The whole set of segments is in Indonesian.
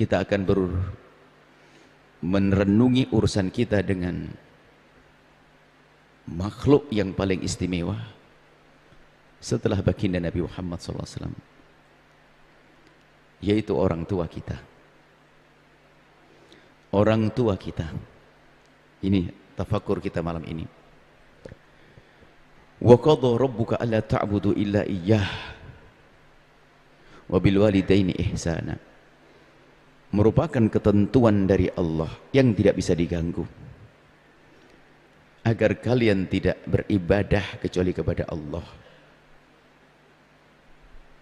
kita akan merenungi urusan kita dengan makhluk yang paling istimewa setelah baginda Nabi Muhammad SAW, yaitu orang tua kita. Orang tua kita. Ini tafakur kita malam ini. Wa qadha rabbuka alla ta'budu illa iyyah wa bil walidaini ihsana. Merupakan ketentuan dari Allah yang tidak bisa diganggu, agar kalian tidak beribadah kecuali kepada Allah.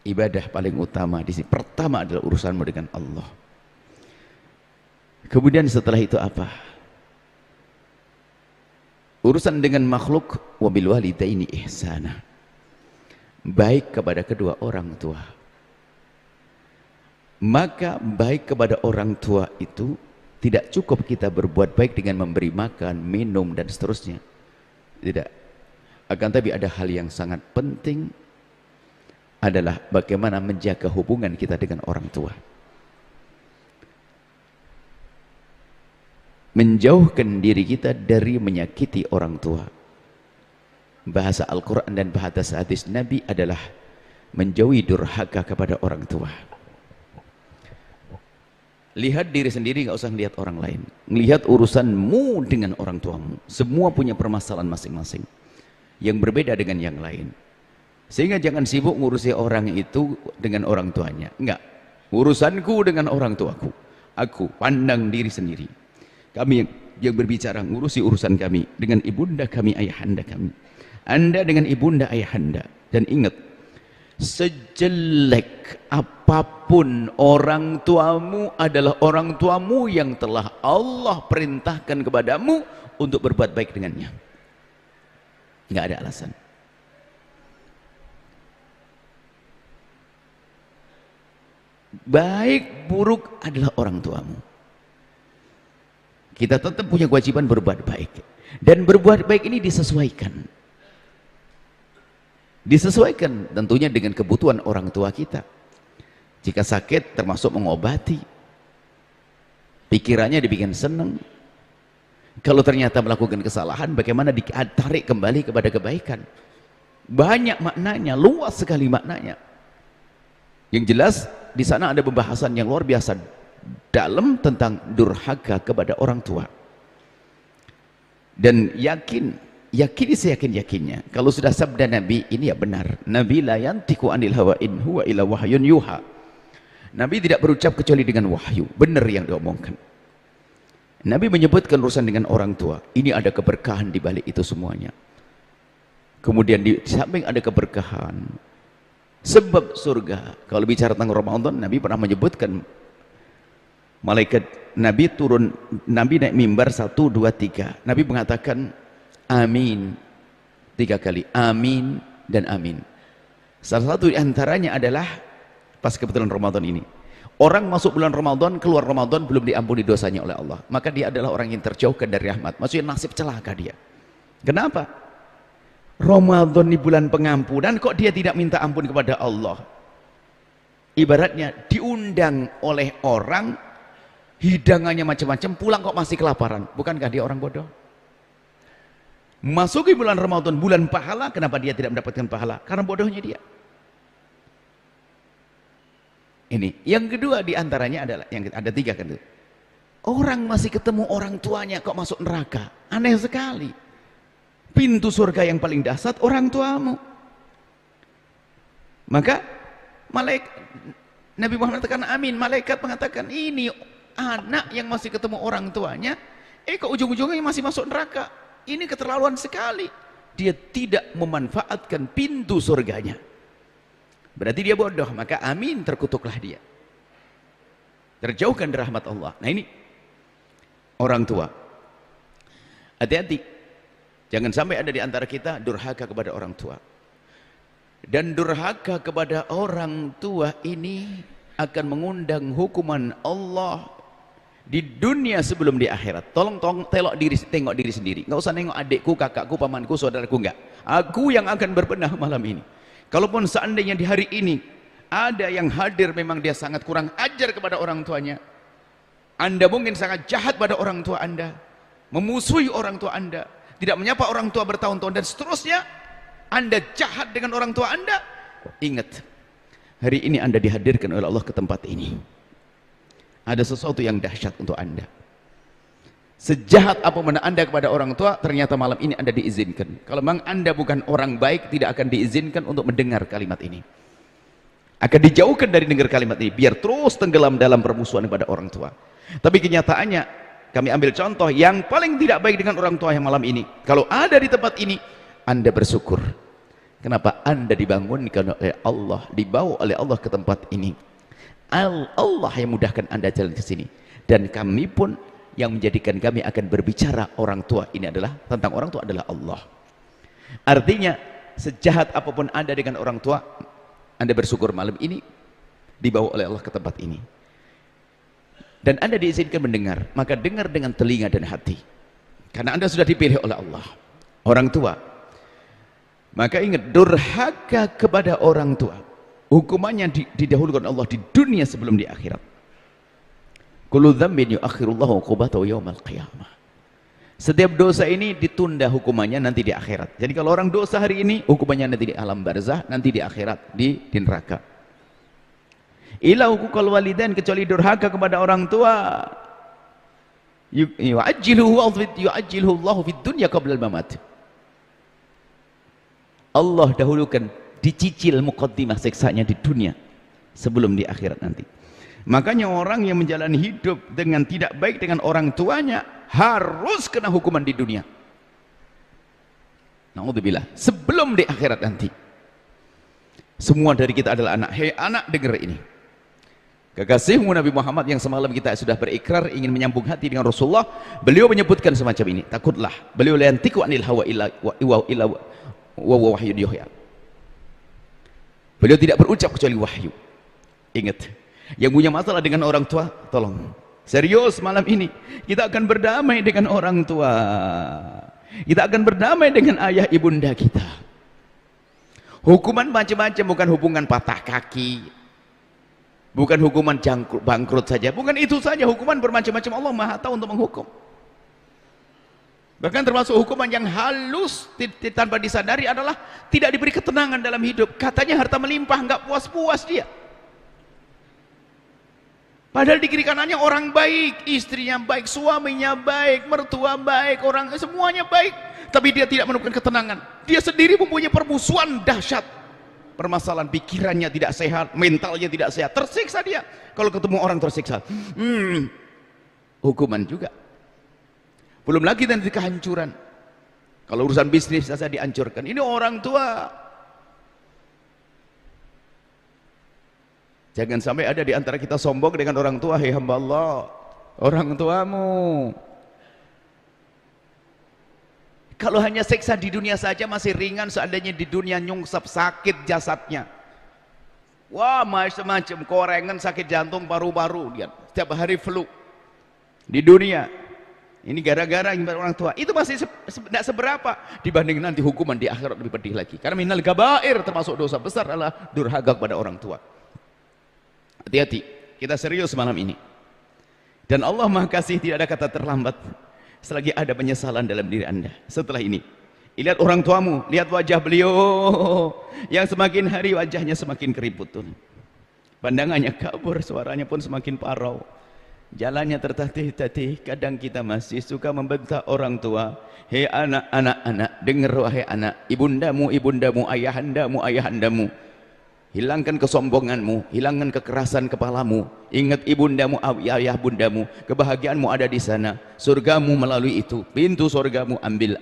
Ibadah paling utama di sini pertama adalah urusanmu dengan Allah. Kemudian setelah itu apa? Urusan dengan makhluk, wabil walidaini ihsana, baik kepada kedua orang tua. Maka baik kepada orang tua itu tidak cukup kita berbuat baik dengan memberi makan, minum dan seterusnya. Tidak. Akan tapi ada hal yang sangat penting, adalah bagaimana menjaga hubungan kita dengan orang tua. Menjauhkan diri kita dari menyakiti orang tua. Bahasa Al-Quran dan bahasa hadis Nabi adalah menjauhi durhaka kepada orang tua. Lihat diri sendiri, nggak usah lihat orang lain. Melihat urusanmu dengan orang tuamu. Semua punya permasalahan masing-masing yang berbeda dengan yang lain. Sehingga jangan sibuk ngurusi orang itu dengan orang tuanya. Enggak. Urusanku dengan orang tuaku. Aku pandang diri sendiri. Kami yang berbicara ngurusi urusan kami dengan ibunda kami, ayahanda kami. Anda dengan ibunda, ayahanda. Dan ingat, sejelek apapun orang tuamu adalah orang tuamu yang telah Allah perintahkan kepadamu untuk berbuat baik dengannya. Enggak ada alasan. Baik buruk adalah orang tuamu. Kita tetap punya kewajiban berbuat baik, dan berbuat baik ini disesuaikan tentunya dengan kebutuhan orang tua kita. Jika sakit termasuk mengobati, pikirannya dibikin senang. Kalau ternyata melakukan kesalahan, bagaimana ditarik kembali kepada kebaikan. Banyak maknanya, luas sekali maknanya. Yang jelas di sana ada pembahasan yang luar biasa dalam tentang durhaka kepada orang tua. Dan yakini seyakin-yakinnya kalau sudah sabda Nabi ini ya benar. Nabi la yantiqu anil hawa in huwa illa wahyun yuha. Nabi tidak berucap kecuali dengan wahyu, benar yang diomongkan. Nabi menyebutkan urusan dengan orang tua, ini ada keberkahan di balik itu semuanya. Kemudian di samping ada keberkahan, sebab surga. Kalau bicara tentang Ramadan, Nabi pernah menyebutkan malaikat Nabi turun, Nabi naik mimbar 1, 2, 3. Nabi mengatakan amin 3 kali, amin dan amin. Salah satu di antaranya adalah pas kebetulan Ramadan ini. Orang masuk bulan Ramadan, keluar Ramadan belum diampuni dosanya oleh Allah. Maka dia adalah orang yang terjauhkan dari rahmat. Maksudnya nasib celaka dia. Kenapa? Ramadan di bulan pengampunan kok dia tidak minta ampun kepada Allah. Ibaratnya diundang oleh orang, hidangannya macam-macam, pulang kok masih kelaparan. Bukankah dia orang bodoh? Masuki bulan Ramadan, bulan pahala, kenapa dia tidak mendapatkan pahala? Karena bodohnya dia. Ini yang kedua diantaranya adalah yang ada 3 kan itu. Orang masih ketemu orang tuanya kok masuk neraka. Aneh sekali. Pintu surga yang paling dahsyat orang tuamu. Maka Nabi Muhammad mengatakan amin. Malaikat mengatakan ini anak yang masih ketemu orang tuanya, kok ujung-ujungnya masih masuk neraka. Ini keterlaluan sekali. Dia tidak memanfaatkan pintu surganya. Berarti dia bodoh. Maka amin, terkutuklah dia. Terjauhkan dari rahmat Allah. Nah ini orang tua. Hati-hati. Jangan sampai ada di antara kita durhaka kepada orang tua. Dan durhaka kepada orang tua ini akan mengundang hukuman Allah di dunia sebelum di akhirat. Tolong tengok diri sendiri. Nggak usah nengok adikku, kakakku, pamanku, saudaraku, enggak. Aku yang akan berbenah malam ini. Kalaupun seandainya di hari ini ada yang hadir memang dia sangat kurang ajar kepada orang tuanya, Anda mungkin sangat jahat pada orang tua Anda, memusuhi orang tua Anda, tidak menyapa orang tua bertahun-tahun dan seterusnya. Anda jahat dengan orang tua Anda. Ingat, hari ini Anda dihadirkan oleh Allah ke tempat ini. Ada sesuatu yang dahsyat untuk Anda. Sejahat apapun Anda kepada orang tua, ternyata malam ini Anda diizinkan. Kalau memang Anda bukan orang baik, tidak akan diizinkan untuk mendengar kalimat ini. Akan dijauhkan dari dengar kalimat ini, biar terus tenggelam dalam permusuhan kepada orang tua. Tapi kenyataannya, kami ambil contoh yang paling tidak baik dengan orang tua yang malam ini. Kalau ada di tempat ini, Anda bersyukur. Kenapa? Anda dibangunkan oleh Allah, dibawa oleh Allah ke tempat ini. Allah yang mudahkan Anda jalan ke sini. Dan kami pun yang menjadikan kami akan berbicara orang tua ini adalah tentang orang tua adalah Allah. Artinya, sejahat apapun Anda dengan orang tua, Anda bersyukur malam ini dibawa oleh Allah ke tempat ini. Dan Anda diizinkan mendengar, maka dengar dengan telinga dan hati. Karena Anda sudah dipilih oleh Allah. Orang tua. Maka ingat, durhaka kepada orang tua, hukumannya didahulukan Allah di dunia sebelum di akhirat. Kullu dzambin yu'akhirullahu 'uqubatahu yaumal qiyamah. Setiap dosa ini ditunda hukumannya nanti di akhirat. Jadi kalau orang dosa hari ini, hukumannya nanti di alam barzah, nanti di akhirat, di neraka. Ila uquqal walidain, kecuali durhaka kepada orang tua, yu'ajjiluhu Allahu fid dunya qabla al-mamat. Allah dahulukan, dicicil muqaddimah siksanya di dunia sebelum di akhirat nanti. Makanya orang yang menjalani hidup dengan tidak baik dengan orang tuanya harus kena hukuman di dunia. Na'udzubillah, sebelum di akhirat nanti. Semua dari kita adalah anak. Hei anak, dengar ini. Kekasihmu Nabi Muhammad yang semalam kita sudah berikrar ingin menyambung hati dengan Rasulullah, beliau menyebutkan semacam ini. Takutlah, beliau la yantiqu anil hawa illa wahyun yuhya. Beliau tidak berucap kecuali wahyu. Ingat, yang punya masalah dengan orang tua, tolong serius malam ini kita akan berdamai dengan orang tua. Kita akan berdamai dengan ayah ibunda kita. Hukuman macam-macam, bukan hubungan patah kaki, bukan hukuman bangkrut saja, bukan itu saja, hukuman bermacam-macam. Allah Maha tahu untuk menghukum. Bahkan termasuk hukuman yang halus tanpa disadari adalah tidak diberi ketenangan dalam hidup. Katanya harta melimpah, nggak puas-puas dia. Padahal di kiri kanannya orang baik, istrinya baik, suaminya baik, mertua baik, orang semuanya baik, tapi dia tidak menemukan ketenangan. Dia sendiri mempunyai permusuhan dahsyat. Permasalahan pikirannya tidak sehat, mentalnya tidak sehat, tersiksa dia. Kalau ketemu orang tersiksa, hukuman juga. Belum lagi nanti kehancuran. Kalau urusan bisnis saja dihancurkan. Ini orang tua. Jangan sampai ada di antara kita sombong dengan orang tua. Hei hamba Allah, orang tuamu. Kalau hanya siksa di dunia saja masih ringan, seandainya di dunia nyungsep sakit jasadnya. Wah, macam-macam, korengan, sakit jantung, paru-paru, lihat setiap hari flu di dunia. Ini gara-gara orang tua. Itu masih tidak seberapa dibanding nanti hukuman di akhirat lebih pedih lagi. Karena minal kabair, termasuk dosa besar adalah durhaka kepada orang tua. Hati-hati, kita serius malam ini. Dan Allah Maha Kasih, tidak ada kata terlambat selagi ada penyesalan dalam diri Anda. Setelah ini, lihat orang tuamu, lihat wajah beliau yang semakin hari wajahnya semakin keriput. Pandangannya kabur, suaranya pun semakin parau. Jalannya tertatih-tatih. Kadang kita masih suka membentak orang tua. Hei anak-anak, dengar wahai anak, ibundamu, ayahandamu. Hilangkan kesombonganmu, hilangkan kekerasan kepalamu. Ingat ibundamu, ayah bundamu. Kebahagiaanmu ada di sana. Surgamu melalui itu. Pintu surgamu ambil.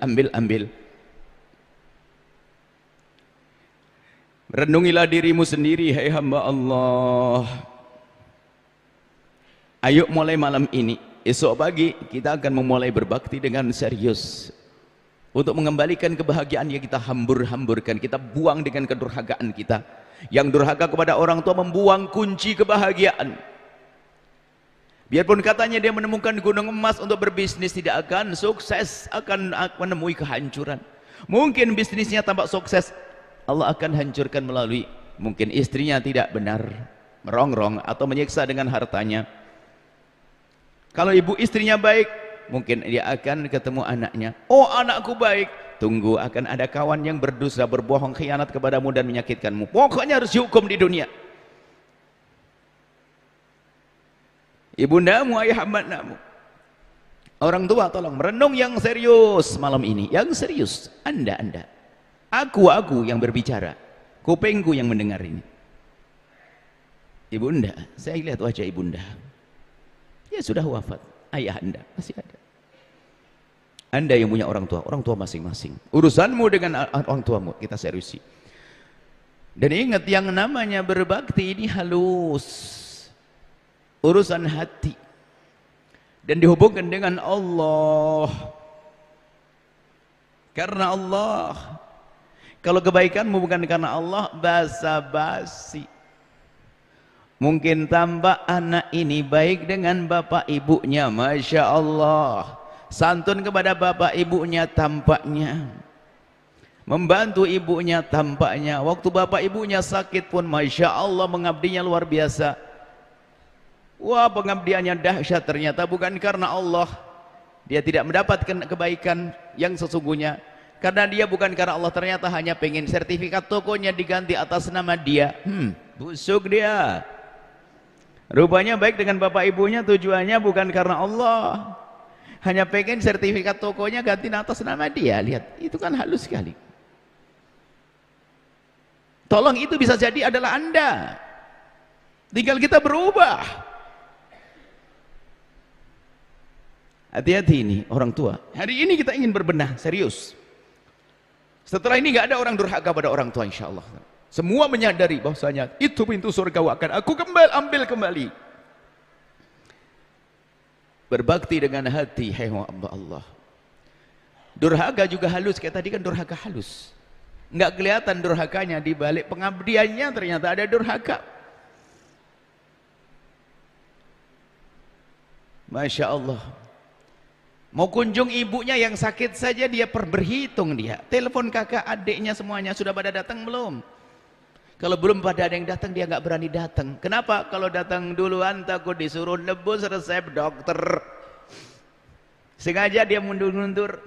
Renungilah dirimu sendiri, hai hamba Allah. Ayo mulai malam ini, esok pagi kita akan memulai berbakti dengan serius untuk mengembalikan kebahagiaan yang kita hambur-hamburkan, kita buang dengan kedurhakaan kita. Yang durhaka kepada orang tua membuang kunci kebahagiaan. Biarpun katanya dia menemukan gunung emas untuk berbisnis, tidak akan sukses, akan menemui kehancuran. Mungkin bisnisnya tampak sukses, Allah akan hancurkan melalui mungkin istrinya tidak benar, merongrong atau menyiksa dengan hartanya. Kalau ibu istrinya baik, mungkin dia akan ketemu anaknya. Oh, anakku baik. Tunggu, akan ada kawan yang berdosa, berbohong, khianat kepadamu dan menyakitkanmu. Pokoknya harus dihukum di dunia. Ibundamu, ayah hambamu. Orang tua tolong merenung yang serius malam ini. Yang serius, Anda. Aku yang berbicara. Kupingku yang mendengar ini. Ibunda, saya lihat wajah ibunda. Ya sudah wafat. Ayah Anda masih ada. Anda yang punya orang tua masing-masing. Urusanmu dengan orang tuamu kita seriusi. Dan ingat, yang namanya berbakti ini halus. Urusan hati. Dan dihubungkan dengan Allah. Karena Allah. Kalau kebaikanmu bukan karena Allah, basa-basi. Mungkin tambah anak ini baik dengan bapak ibunya, Masya Allah. Santun kepada bapak ibunya tampaknya. Membantu ibunya tampaknya. Waktu bapak ibunya sakit pun Masya Allah mengabdinya luar biasa. Wah, pengabdiannya dahsyat, ternyata bukan karena Allah. Dia tidak mendapatkan kebaikan yang sesungguhnya. Karena dia bukan karena Allah, ternyata hanya pengen sertifikat tokonya diganti atas nama dia. Busuk dia. Rupanya baik dengan bapak ibunya tujuannya bukan karena Allah. Hanya pengen sertifikat tokonya ganti atas nama dia. Lihat, itu kan halus sekali. Tolong, itu bisa jadi adalah Anda. Tinggal kita berubah. Hati-hati ini orang tua. Hari ini kita ingin berbenah, serius. Setelah ini gak ada orang durhaka pada orang tua, insya Allah. Semua menyadari bahwasanya itu pintu surga akan aku ambil kembali. Berbakti dengan hati, hai hamba Allah. Durhaka juga halus, kayak tadi kan durhaka halus. Enggak kelihatan durhakanya, di balik pengabdiannya ternyata ada durhaka. Masya Allah. Mau kunjung ibunya yang sakit saja dia berhitung dia. Telepon kakak, adiknya semuanya sudah pada datang belum? Kalau belum pada ada yang datang, dia nggak berani datang. Kenapa? Kalau datang duluan takut disuruh nebus resep dokter. Sengaja dia mundur-mundur.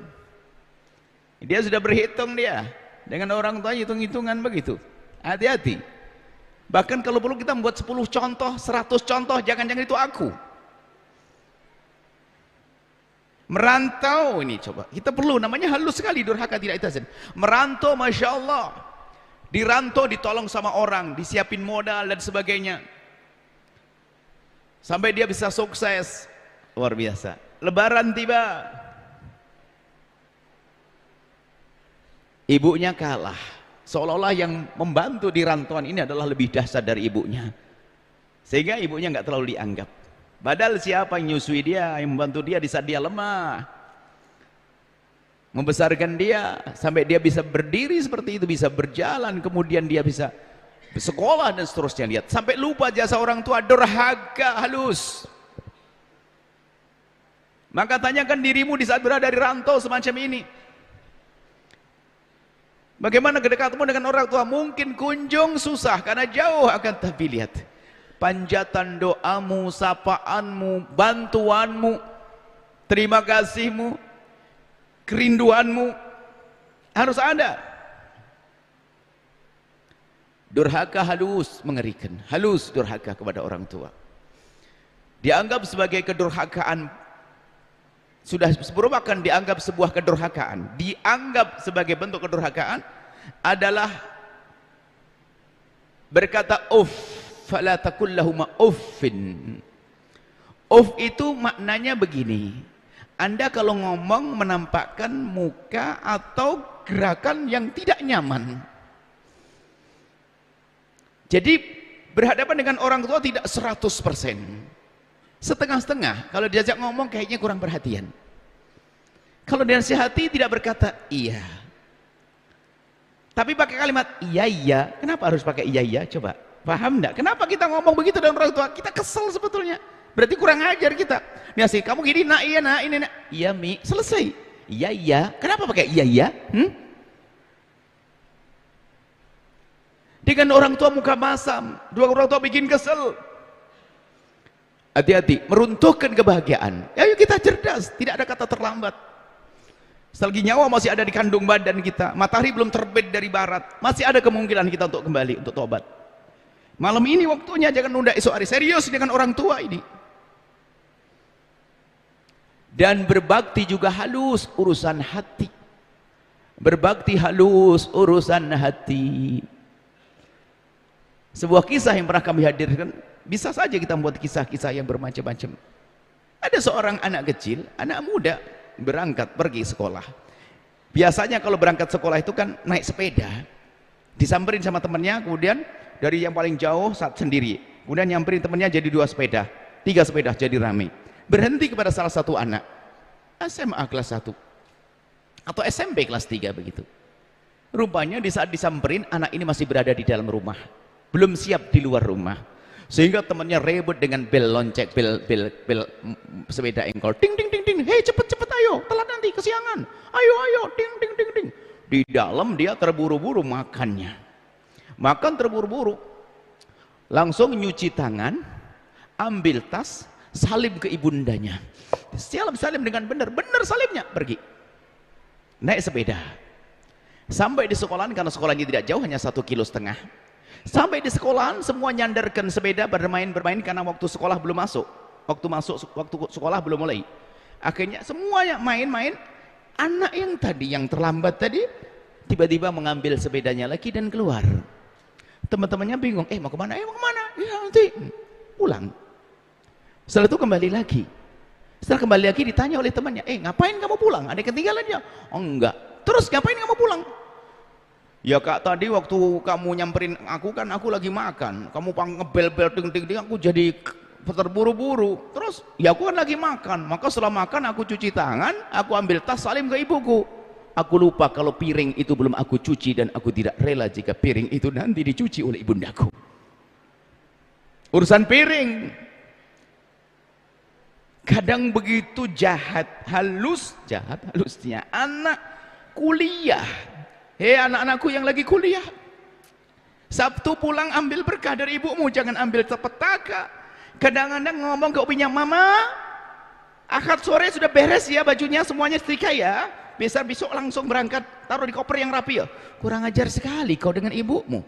Dia sudah berhitung dia. Dengan orang tua hitung-hitungan begitu. Hati-hati. Bahkan kalau perlu kita membuat 10 contoh, 100 contoh, jangan-jangan itu aku. Merantau ini coba. Kita perlu, namanya halus sekali, durhaka tidak itu. Merantau, Masya Allah. Dirantau, ditolong sama orang, disiapin modal dan sebagainya, sampai dia bisa sukses luar biasa. Lebaran tiba, ibunya kalah, seolah-olah yang membantu di rantauan ini adalah lebih dahsyat dari ibunya, sehingga ibunya nggak terlalu dianggap. Padahal siapa yang nyusui dia, yang membantu dia di saat dia lemah, membesarkan dia sampai dia bisa berdiri seperti itu, bisa berjalan, kemudian dia bisa sekolah dan seterusnya. Lihat, sampai lupa jasa orang tua, durhaka halus. Maka tanyakan dirimu di saat berada di rantau semacam ini, bagaimana kedekatmu dengan orang tua? Mungkin kunjung susah karena jauh, akan tapi lihat, panjatan doamu, sapaanmu, bantuanmu, terima kasihmu, kerinduanmu harus ada. Durhaka halus, mengerikan. Halus durhaka kepada orang tua. Dianggap sebagai kedurhakaan. Sudah merupakan dianggap sebuah kedurhakaan. Dianggap sebagai bentuk kedurhakaan adalah berkata uff, fala taqul lahum uffin. Uff itu maknanya begini. Anda kalau ngomong menampakkan muka atau gerakan yang tidak nyaman. Jadi berhadapan dengan orang tua tidak 100%. Setengah-setengah. Kalau diajak ngomong kayaknya kurang perhatian. Kalau dinasihati tidak berkata iya. Tapi pakai kalimat iya. Kenapa harus pakai iya? Coba paham enggak? Kenapa kita ngomong begitu dengan orang tua? Kita kesel sebetulnya. Berarti kurang ajar kita. Nih sih, kamu gini, nak iya, nak ini, nak. Iya, Mi, selesai. Iya. Kenapa pakai iya? Dengan orang tua muka masam, dua orang tua bikin kesel. Hati-hati, meruntuhkan kebahagiaan. Ayo kita cerdas, tidak ada kata terlambat. Selagi nyawa masih ada di kandung badan kita, matahari belum terbit dari barat, masih ada kemungkinan kita untuk kembali, untuk tobat. Malam ini waktunya, jangan nunda esok hari. Serius dengan orang tua ini. Dan berbakti juga halus, urusan hati. Berbakti halus, urusan hati. Sebuah kisah yang pernah kami hadirkan, bisa saja kita membuat kisah-kisah yang bermacam-macam. Ada seorang anak kecil, anak muda, berangkat pergi sekolah. Biasanya kalau berangkat sekolah itu kan naik sepeda, disamperin sama temannya, kemudian dari yang paling jauh saat sendiri, kemudian nyamperin temannya jadi 2 sepeda, 3 sepeda jadi rame. Berhenti kepada salah satu anak SMA kelas 1 atau SMP kelas 3 begitu. Rupanya di saat disamperin, anak ini masih berada di dalam rumah, belum siap di luar rumah, sehingga temannya ribut dengan bel lonceng, bel sepeda engkol, ding ding ding ding, hei cepet ayo, telat nanti kesiangan, ayo ding ding ding ding. Di dalam dia terburu-buru makannya, makan terburu-buru, langsung nyuci tangan, ambil tas, salim ke ibundanya, salim dengan benar salimnya, pergi naik sepeda sampai di sekolahan. Karena sekolahnya tidak jauh, hanya 1,5 kilo. Sampai di sekolahan semua nyandarkan sepeda, bermain karena waktu sekolah belum masuk, waktu sekolah belum mulai. Akhirnya semuanya main-main. Anak yang tadi yang terlambat tadi tiba-tiba mengambil sepedanya lagi dan keluar. Teman-temannya bingung, mau kemana? Mau kemana? Ya nanti pulang. Setelah itu kembali lagi. Setelah kembali lagi ditanya oleh temannya, ngapain kamu pulang? Ada ketinggalan dia? Oh enggak. Terus ngapain kamu pulang? Ya kak, tadi waktu kamu nyamperin aku kan aku lagi makan, kamu ngebel-bel ding-ding, aku jadi terburu-buru. Terus ya aku kan lagi makan, maka setelah makan aku cuci tangan, aku ambil tas salim ke ibuku. Aku lupa kalau piring itu belum aku cuci, dan aku tidak rela jika piring itu nanti dicuci oleh ibundaku. Urusan piring kadang begitu halusnya anak kuliah. Hei anak-anakku yang lagi kuliah, Sabtu pulang ambil berkah dari ibumu, jangan ambil petaka. Kadang-kadang ngomong ke upinya, mama Ahad sore sudah beres ya bajunya, semuanya setrika ya, besok langsung berangkat, taruh di koper yang rapi ya. Kurang ajar sekali kau dengan ibumu.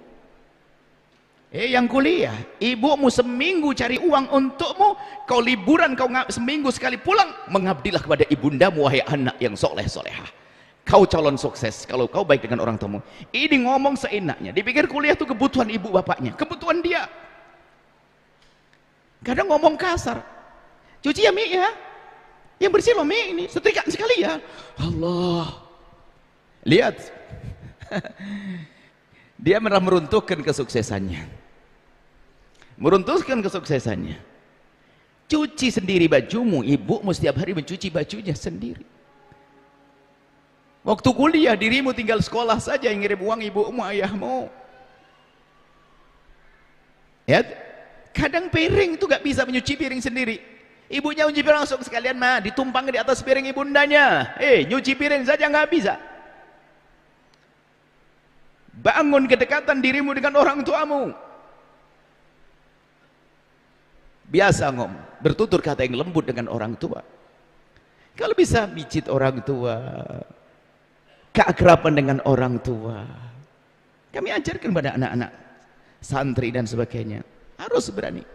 Yang kuliah, ibumu seminggu cari uang untukmu, kau liburan, kau seminggu sekali pulang, mengabdilah kepada ibundamu, wahai anak yang soleh-solehah. Kau calon sukses kalau kau baik dengan orang tuamu. Ini ngomong seenaknya, dipikir kuliah itu kebutuhan ibu bapaknya, kebutuhan dia. Kadang ngomong kasar, cuci ya Mi ya, yang bersih loh Mi ini, setrika sekali ya. Allah, lihat dia malah meruntuhkan kesuksesannya, Cuci sendiri bajumu, ibumu setiap hari mencuci bajunya sendiri. Waktu kuliah dirimu tinggal sekolah saja, yang ngirim uang ibumu, ayahmu. Ya, kadang piring itu gak bisa menyuci piring sendiri. Ibunya nyuci piring langsung sekalian ditumpang di atas piring ibundanya. Nyuci piring saja gak bisa. Bangun kedekatan dirimu dengan orang tuamu. Biasa bertutur kata yang lembut dengan orang tua. Kalau bisa mijit orang tua, keakraban dengan orang tua. Kami ajarkan pada anak-anak santri dan sebagainya, harus berani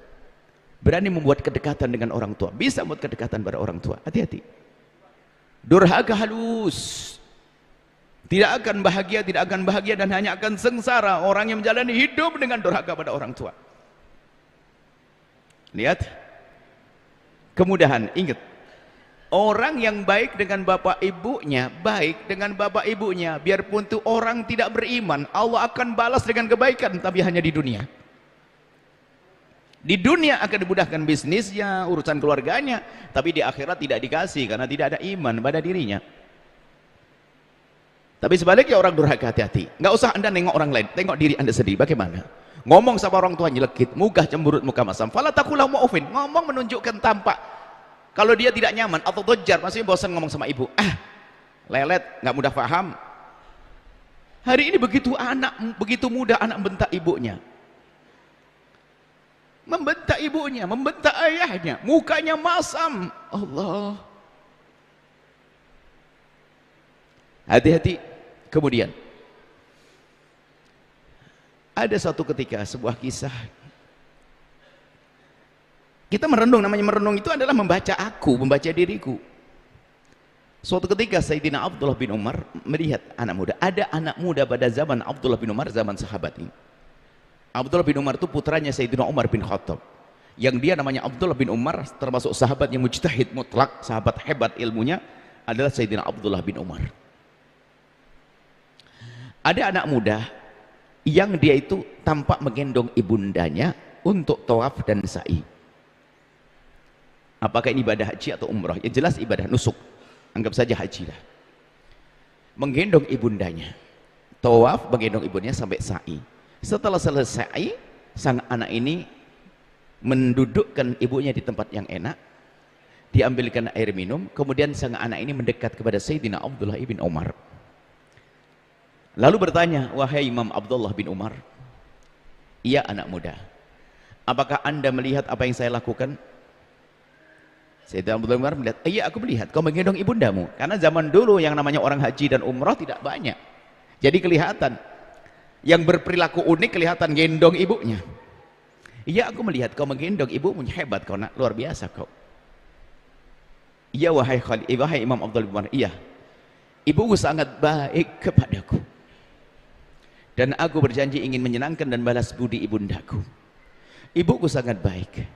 membuat kedekatan dengan orang tua, bisa membuat kedekatan pada orang tua. Hati-hati, durhaka halus, tidak akan bahagia dan hanya akan sengsara orang yang menjalani hidup dengan durhaka pada orang tua. Lihat kemudahan. Ingat, orang yang baik dengan bapak ibunya, biarpun itu orang tidak beriman, Allah akan balas dengan kebaikan, tapi hanya di dunia. Di dunia akan dimudahkan bisnisnya, urusan keluarganya, tapi di akhirat tidak dikasih karena tidak ada iman pada dirinya. Tapi sebaliknya orang durhaka, hati-hati. Nggak usah anda nengok orang lain, tengok diri anda sendiri. Bagaimana? Ngomong sama orang tua nyelekit, mugah cemburut muka masam. Fala taqulahu mu'ufin, ngomong menunjukkan tampak. Kalau dia tidak nyaman atau tojar, maksudnya bosan ngomong sama ibu, lelet, nggak mudah paham. Hari ini begitu mudah anak bentak ibunya. membentak ibunya, membentak ayahnya, mukanya masam. Allah. Hati-hati. Kemudian ada suatu ketika sebuah kisah, kita merenung, namanya merenung itu adalah membaca aku, membaca diriku. Suatu ketika Sayyidina Abdullah bin Umar melihat anak muda. Ada anak muda pada zaman Abdullah bin Umar, zaman sahabat ini. Abdullah bin Umar itu putranya Sayyidina Umar bin Khattab, yang dia namanya Abdullah bin Umar, termasuk sahabat yang mujtahid mutlak, sahabat hebat ilmunya adalah Sayyidina Abdullah bin Umar. Ada anak muda yang dia itu tampak menggendong ibundanya untuk tawaf dan sa'i. Apakah ini ibadah haji atau umrah? Yang jelas ibadah nusuk, anggap saja haji lah. Menggendong ibundanya, tawaf, menggendong ibundanya sampai sa'i. Setelah selesai, sang anak ini mendudukkan ibunya di tempat yang enak, diambilkan air minum, kemudian sang anak ini mendekat kepada Sayyidina Abdullah bin Umar, lalu bertanya, wahai Imam Abdullah bin Umar, iya anak muda, apakah anda melihat apa yang saya lakukan? Sayyidina Abdullah bin Umar melihat, iya aku melihat kau menggendong ibundamu, karena zaman dulu yang namanya orang haji dan umrah tidak banyak, jadi kelihatan yang berperilaku unik, kelihatan gendong ibunya. Iya aku melihat kau menggendong ibumu, hebat kau nak, luar biasa kau. Iya wahai Imam Abdullah bin Umar, iya ibuku sangat baik kepadaku, dan aku berjanji ingin menyenangkan dan balas budi ibundaku. Ibuku sangat baik,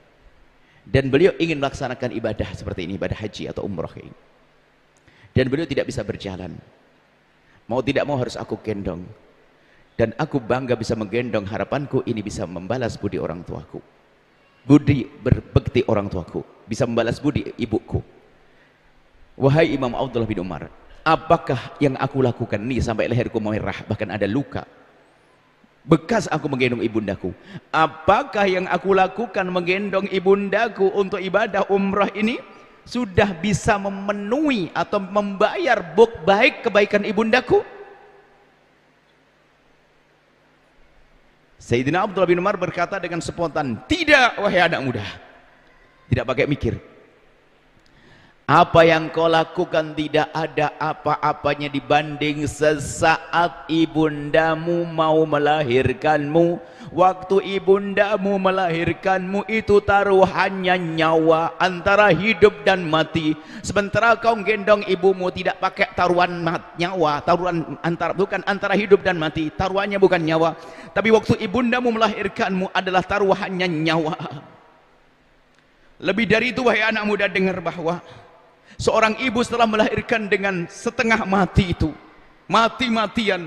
dan beliau ingin melaksanakan ibadah seperti ini, ibadah haji atau umrah ini, dan beliau tidak bisa berjalan, mau tidak mau harus aku gendong, dan aku bangga bisa menggendong. Harapanku ini bisa membalas budi orang tuaku, budi berbakti orang tuaku, bisa membalas budi ibuku. Wahai Imam Abdullah bin Umar, apakah yang aku lakukan ini sampai leherku merah, bahkan ada luka bekas aku menggendong ibundaku? Apakah yang aku lakukan menggendong ibundaku untuk ibadah umrah ini sudah bisa memenuhi atau membayar buk baik kebaikan ibundaku? Sayyidina Abdullah bin Umar berkata dengan spontan, tidak wahai anak muda, tidak pakai mikir. Apa yang kau lakukan tidak ada apa-apanya dibanding sesaat ibundamu mau melahirkanmu. Waktu ibundamu melahirkanmu itu taruhannya nyawa, antara hidup dan mati. Sementara kau gendong ibumu tidak pakai taruhan nyawa, taruhan bukan antara hidup dan mati, taruhannya bukan nyawa, tapi waktu ibundamu melahirkanmu adalah taruhannya nyawa. Lebih dari itu wahai anak muda, dengar bahwa seorang ibu setelah melahirkan dengan setengah mati itu, mati-matian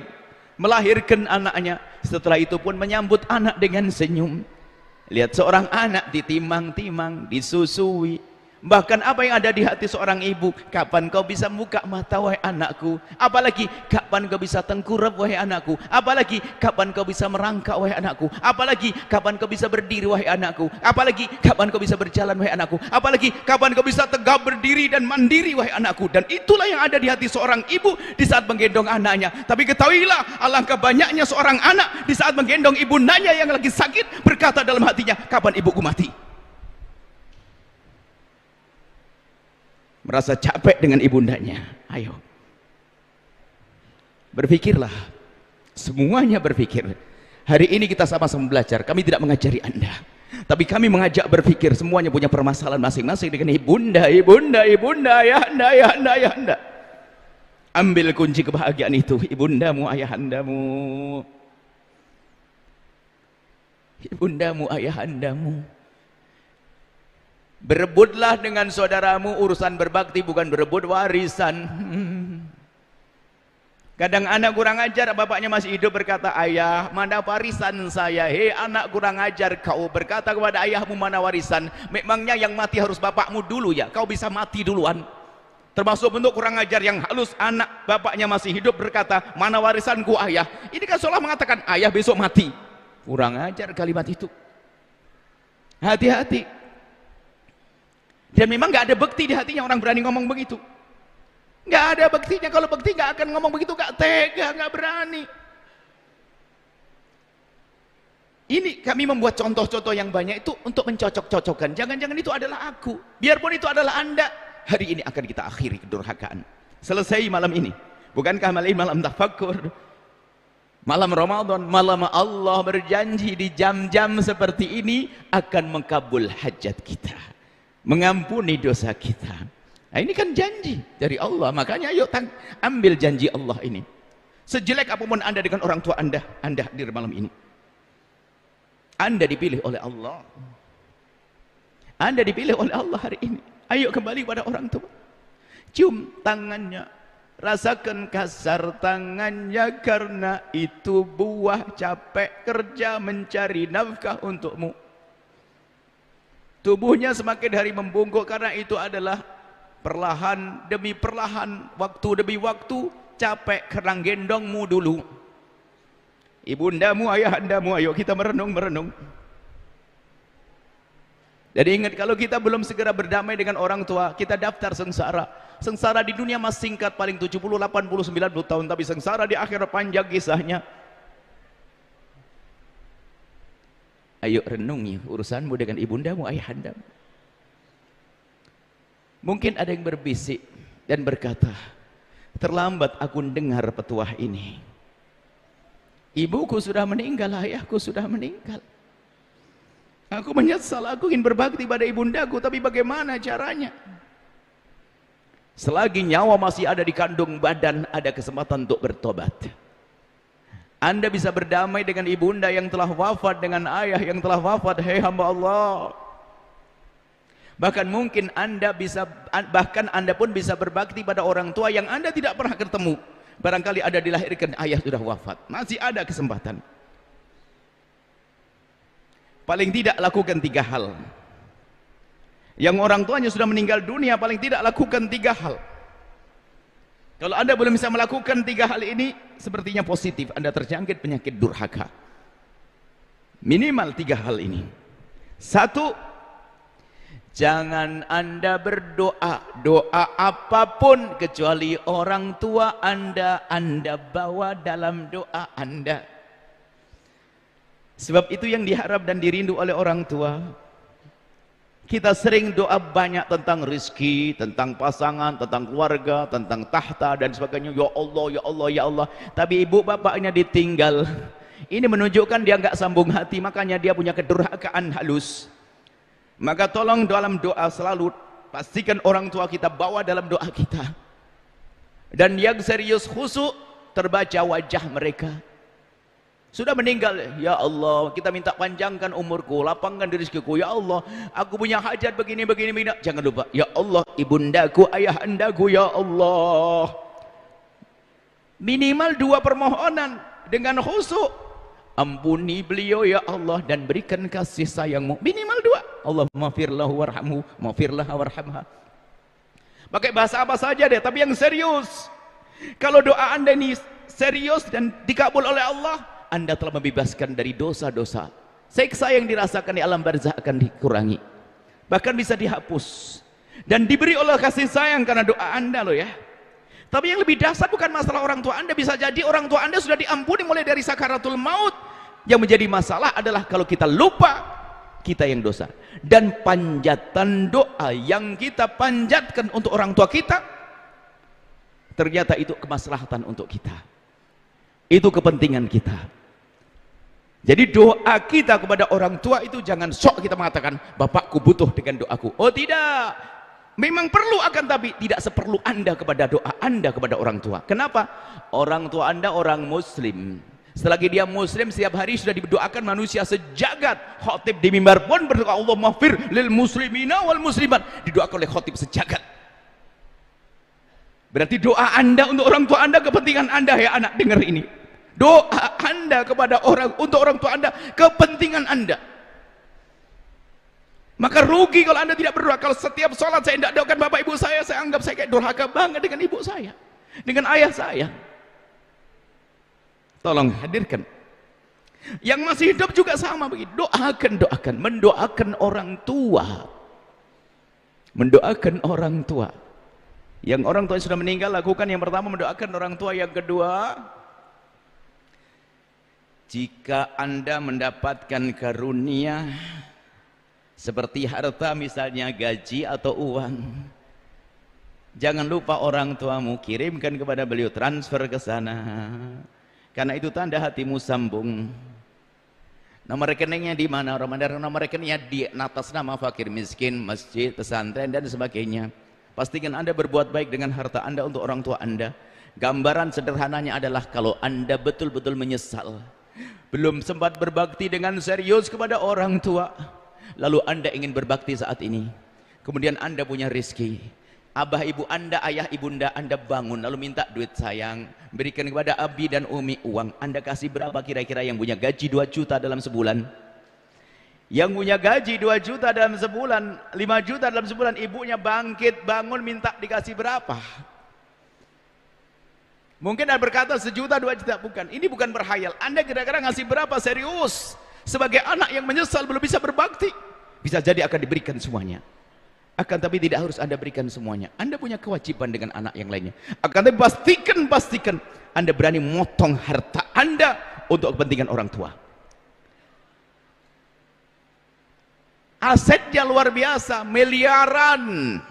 melahirkan anaknya, setelah itu pun menyambut anak dengan senyum. Lihat seorang anak ditimang-timang, disusui, bahkan apa yang ada di hati seorang ibu, kapan kau bisa buka mata wahai anakku, apalagi kapan kau bisa tengkurap wahai anakku, apalagi kapan kau bisa merangkak wahai anakku, apalagi kapan kau bisa berdiri wahai anakku, apalagi kapan kau bisa berjalan wahai anakku, apalagi kapan kau bisa tegak berdiri dan mandiri wahai anakku. Dan itulah yang ada di hati seorang ibu di saat menggendong anaknya. Tapi ketahuilah, alangkah banyaknya seorang anak di saat menggendong ibundanya yang lagi sakit berkata dalam hatinya, kapan ibuku mati. Merasa capek dengan ibundanya. Ayo, berpikirlah, semuanya berpikir. Hari ini kita sama-sama belajar. Kami tidak mengajari anda, tapi kami mengajak berpikir. Semuanya punya permasalahan masing-masing dengan ibunda, ayahanda, ayahanda. Ambil kunci kebahagiaan itu, ibundamu, ayahandamu, ibundamu, ayahandamu. Berebutlah dengan saudaramu. Urusan berbakti bukan berebut warisan. Kadang anak kurang ajar, bapaknya masih hidup, berkata, ayah mana warisan saya? Hei anak kurang ajar kau, berkata kepada ayahmu, mana warisan? Memangnya yang mati harus bapakmu dulu ya? Kau bisa mati duluan. Termasuk bentuk kurang ajar yang halus. Anak bapaknya masih hidup berkata, mana warisanku ayah? Ini kan seolah mengatakan ayah besok mati. Kurang ajar kalimat itu. Hati-hati. Dan memang gak ada bekti di hatinya orang berani ngomong begitu. Gak ada bektinya. Kalau bekti gak akan ngomong begitu, gak tega, gak berani. Ini kami membuat contoh-contoh yang banyak itu untuk mencocok-cocokkan. Jangan-jangan itu adalah aku. Biarpun itu adalah Anda. Hari ini akan kita akhiri kedurhakaan. Selesai malam ini. Bukankah malam ini malam tafakkur? Malam Ramadan, malam Allah berjanji di jam-jam seperti ini akan mengkabul hajat kita. Mengampuni dosa kita. Nah, ini kan janji dari Allah. Makanya ayo ambil janji Allah ini. Sejelek apapun Anda dengan orang tua Anda hadir malam ini. Anda dipilih oleh Allah. Anda dipilih oleh Allah hari ini. Ayo kembali pada orang tua. Cium tangannya. Rasakan kasar tangannya, karena itu buah capek kerja mencari nafkah untukmu. Tubuhnya semakin hari membungkuk karena itu adalah perlahan demi perlahan, waktu demi waktu, capek karena gendongmu dulu. Ibundamu, ayahandamu, ayo kita merenung. Jadi ingat, kalau kita belum segera berdamai dengan orang tua, kita daftar sengsara. Sengsara di dunia masih singkat, paling 70, 80, 90 tahun, tapi sengsara di akhirat panjang kisahnya. Ayo renungi urusanmu dengan ibundamu, ayahandamu. Mungkin ada yang berbisik dan berkata, terlambat aku dengar petuah ini. Ibuku sudah meninggal, ayahku sudah meninggal. Aku menyesal, aku ingin berbakti pada ibundaku, tapi bagaimana caranya? Selagi nyawa masih ada di kandung badan, ada kesempatan untuk bertobat. Anda bisa berdamai dengan ibunda yang telah wafat, dengan ayah yang telah wafat. Hei hamba Allah. Bahkan mungkin bahkan Anda pun bisa berbakti pada orang tua yang Anda tidak pernah ketemu. Barangkali Anda dilahirkan, ayah sudah wafat. Masih ada kesempatan. Paling tidak lakukan 3 hal. Yang orang tuanya sudah meninggal dunia, paling tidak lakukan 3 hal. Kalau Anda belum bisa melakukan 3 hal ini, sepertinya positif Anda terjangkit penyakit durhaka. Minimal 3 hal ini. 1, jangan Anda berdoa doa apapun kecuali orang tua Anda bawa dalam doa Anda. Sebab itu yang diharap dan dirindu oleh orang tua. Kita sering doa banyak tentang rezeki, tentang pasangan, tentang keluarga, tentang tahta dan sebagainya. Ya Allah, ya Allah, ya Allah. Tapi ibu bapaknya ditinggal. Ini menunjukkan dia nggak sambung hati, makanya dia punya kedurhakaan halus. Maka tolong dalam doa selalu pastikan orang tua kita bawa dalam doa kita. Dan yang serius khusyuk terbaca wajah mereka. Sudah meninggal, ya Allah, kita minta panjangkan umurku, lapangkan rezekiku, ya Allah, aku punya hajat begini. Jangan lupa, ya Allah, ibundaku, ayahandaku, ya Allah. Minimal 2 permohonan dengan khusyuk. Ampuni beliau ya Allah dan berikan kasih sayangmu. Minimal 2. Allahumma firlahu warhamhu, mafirlaha warhamha. Pakai bahasa apa saja deh, tapi yang serius. Kalau doa Anda ini serius dan dikabul oleh Allah, Anda telah membebaskan dari dosa-dosa. Siksa yang dirasakan di alam barzakh akan dikurangi. Bahkan bisa dihapus. Dan diberi Allah kasih sayang karena doa Anda loh ya. Tapi yang lebih dasar bukan masalah orang tua Anda. Bisa jadi orang tua Anda sudah diampuni mulai dari sakaratul maut. Yang menjadi masalah adalah kalau kita lupa, kita yang dosa. Dan panjatan doa yang kita panjatkan untuk orang tua kita, ternyata itu kemaslahatan untuk kita. Itu kepentingan kita. Jadi doa kita kepada orang tua itu jangan sok kita mengatakan, bapakku butuh dengan doaku. Oh tidak. Memang perlu, akan tapi tidak seperlu Anda kepada doa Anda kepada orang tua. Kenapa? Orang tua Anda orang muslim. Selagi dia muslim, setiap hari sudah didoakan manusia sejagat. Khatib di mimbar pun berdoa, Allahumma fir lil muslimina wal muslimat. Didoakan oleh khatib sejagat. Berarti doa Anda untuk orang tua Anda kepentingan Anda ya anak, dengar ini. Doa Anda kepada untuk orang tua Anda kepentingan Anda. Maka rugi kalau Anda tidak berdoa. Kalau setiap sholat saya tidak doakan bapak ibu saya anggap saya kayak durhaka banget dengan ibu saya, dengan ayah saya. Tolong hadirkan. Yang masih hidup juga sama begitu. Doakan, mendoakan orang tua. Mendoakan orang tua. Yang orang tua sudah meninggal, lakukan yang pertama mendoakan orang tua. Yang kedua, Jika Anda mendapatkan karunia seperti harta, misalnya gaji atau uang, jangan lupa orang tuamu, kirimkan kepada beliau, transfer ke sana, karena itu tanda hatimu sambung. Nomor rekeningnya di mana? Nomor rekeningnya di atas nama fakir miskin, masjid, pesantren dan sebagainya. Pastikan Anda berbuat baik dengan harta Anda untuk orang tua Anda. Gambaran sederhananya adalah kalau Anda betul-betul menyesal, belum sempat berbakti dengan serius kepada orang tua, lalu Anda ingin berbakti saat ini, kemudian Anda punya rezeki, abah ibu Anda, ayah ibunda Anda bangun lalu minta duit, sayang berikan kepada abi dan umi uang. Anda kasih berapa kira-kira? Yang punya gaji 2 juta dalam sebulan, yang punya gaji 2 juta dalam sebulan, 5 juta dalam sebulan, ibunya bangkit bangun minta dikasih berapa? Mungkin Anda berkata 1 juta 2 juta, bukan, ini bukan berhayal. Anda kira-kira ngasih berapa serius? Sebagai anak yang menyesal belum bisa berbakti, bisa jadi akan diberikan semuanya. Akan tapi tidak harus Anda berikan semuanya. Anda punya kewajiban dengan anak yang lainnya. Akan tapi pastikan Anda berani motong harta Anda untuk kepentingan orang tua. Asetnya luar biasa, miliaran,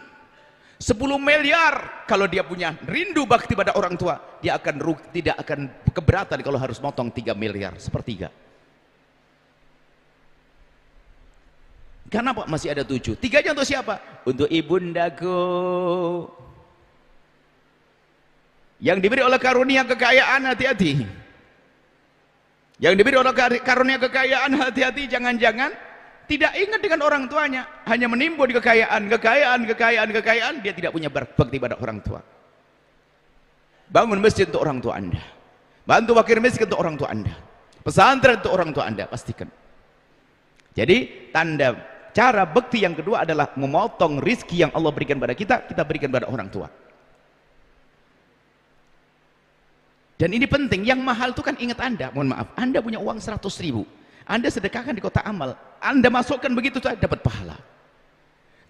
10 miliar. Kalau dia punya rindu bakti pada orang tua, dia tidak akan keberatan kalau harus motong 3 miliar, sepertiga. Karena Pak masih ada 7. 3-nya untuk siapa? Untuk ibundaku yang diberi oleh karunia kekayaan. Hati-hati. Yang diberi oleh karunia kekayaan, hati-hati, jangan-jangan tidak ingat dengan orang tuanya, hanya menimbun di kekayaan, dia tidak punya bakti pada orang tua. Bangun masjid untuk orang tua Anda, bantu fakir miskin untuk orang tua Anda, pesantren untuk orang tua Anda, pastikan. Jadi tanda cara bakti yang kedua adalah memotong rizki yang Allah berikan pada kita, kita berikan pada orang tua. Dan ini penting, yang mahal itu kan, ingat Anda, mohon maaf, Anda punya uang 100.000, Anda sedekahkan di kota amal, Anda masukkan begitu saja dapat pahala.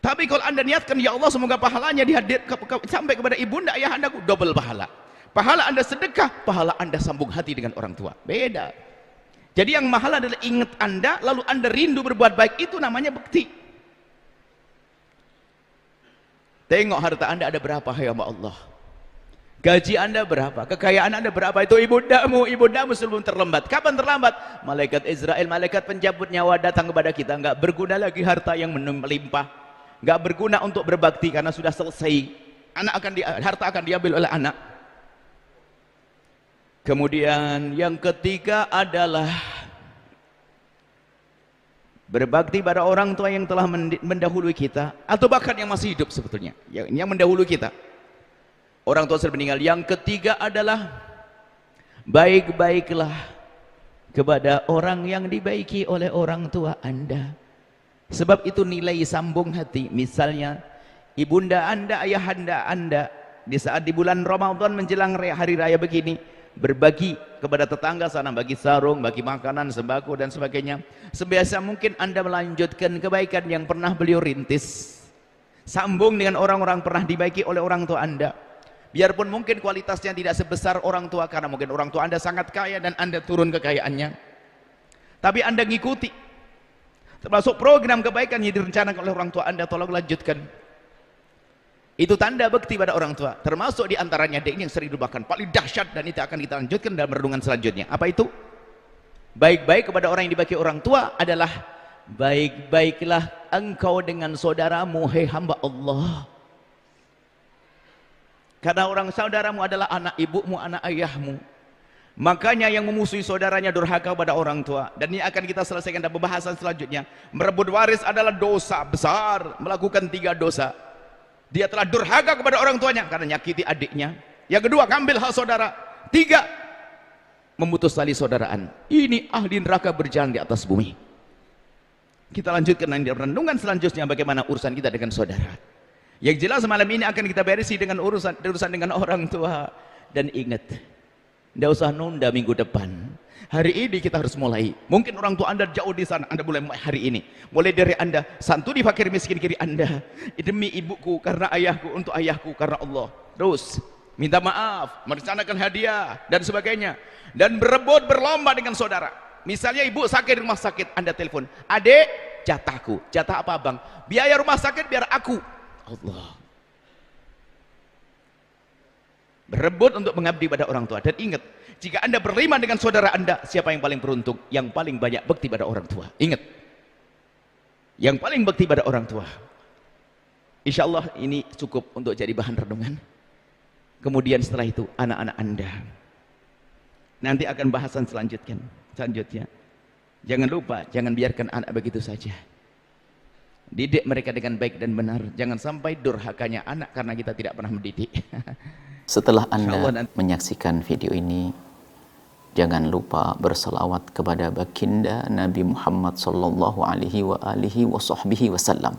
Tapi kalau Anda niatkan, ya Allah semoga pahalanya dihadir sampai kepada ibunda ayah Anda, double pahala. Pahala Anda sedekah, pahala Anda sambung hati dengan orang tua, beda. Jadi yang mahal adalah ingat Anda, lalu Anda rindu berbuat baik, itu namanya bakti. Tengok harta Anda ada berapa, ya Allah. Gaji Anda berapa, kekayaan Anda berapa, itu ibundamu sebelum terlambat. Kapan terlambat? Malaikat Israel, malaikat pencabut nyawa datang kepada kita, enggak berguna lagi harta yang melimpah, enggak berguna untuk berbakti karena sudah selesai. Harta akan diambil oleh anak. Kemudian yang ketiga adalah berbakti pada orang tua yang telah mendahului kita, atau bahkan yang masih hidup sebetulnya, yang mendahului kita. Orang tua sudah meninggal. Yang ketiga adalah baik-baiklah kepada orang yang dibaiki oleh orang tua Anda. Sebab itu nilai sambung hati. Misalnya ibunda Anda, ayah Anda di saat di bulan Ramadan menjelang hari raya begini, berbagi kepada tetangga sana, bagi sarung, bagi makanan, sembako dan sebagainya. Sebiasa mungkin Anda melanjutkan kebaikan yang pernah beliau rintis. Sambung dengan orang-orang pernah dibaiki oleh orang tua Anda. Biarpun mungkin kualitasnya tidak sebesar orang tua, karena mungkin orang tua Anda sangat kaya dan Anda turun kekayaannya, tapi Anda ngikuti. Termasuk program kebaikan yang direncanakan oleh orang tua Anda, tolong lanjutkan. Itu tanda bakti pada orang tua. Termasuk diantaranya ini yang sering dilupakan, paling dahsyat, dan itu akan kita lanjutkan dalam renungan selanjutnya. Apa itu? Baik-baik kepada orang yang dibagi orang tua adalah baik-baiklah engkau dengan saudaramu, hei hamba Allah. Karena orang saudaramu adalah anak ibumu, anak ayahmu. Makanya yang memusuhi saudaranya durhaka pada orang tua. Dan ini akan kita selesaikan dalam pembahasan selanjutnya. Merebut waris adalah dosa besar. Melakukan 3 dosa. Dia telah durhaka kepada orang tuanya karena nyakiti adiknya. Yang kedua, ngambil hak saudara. 3, memutus tali saudaraan. Ini ahli neraka berjalan di atas bumi. Kita lanjutkan nanti renungan selanjutnya bagaimana urusan kita dengan saudara. Yang jelas malam ini akan kita berisi dengan urusan dengan orang tua. Dan ingat, tidak usah nunda minggu depan. Hari ini kita harus mulai. Mungkin orang tua Anda jauh di sana, Anda mulai hari ini. Mulai dari Anda santuni fakir miskin kiri Anda. Demi ibuku karena ayahku, untuk ayahku karena Allah. Terus minta maaf, merencanakan hadiah dan sebagainya, dan berebut berlomba dengan saudara. Misalnya ibu sakit di rumah sakit, Anda telepon, adek, jatahku. Jatah apa bang? Biaya rumah sakit biar aku. Allah. Berebut untuk mengabdi pada orang tua. Dan ingat, jika Anda berlima dengan saudara Anda, siapa yang paling beruntung? Yang paling banyak bekti pada orang tua. Ingat, yang paling bekti pada orang tua. Insya Allah ini cukup untuk jadi bahan renungan. Kemudian setelah itu anak-anak Anda, nanti akan bahasan selanjutnya. Jangan lupa, jangan biarkan anak begitu saja. Didik mereka dengan baik dan benar. Jangan sampai durhakanya anak karena kita tidak pernah mendidik. Setelah Anda menyaksikan video ini, jangan lupa berselawat kepada baginda Nabi Muhammad sallallahu alaihi wa alihi wa sahbihi wasallam.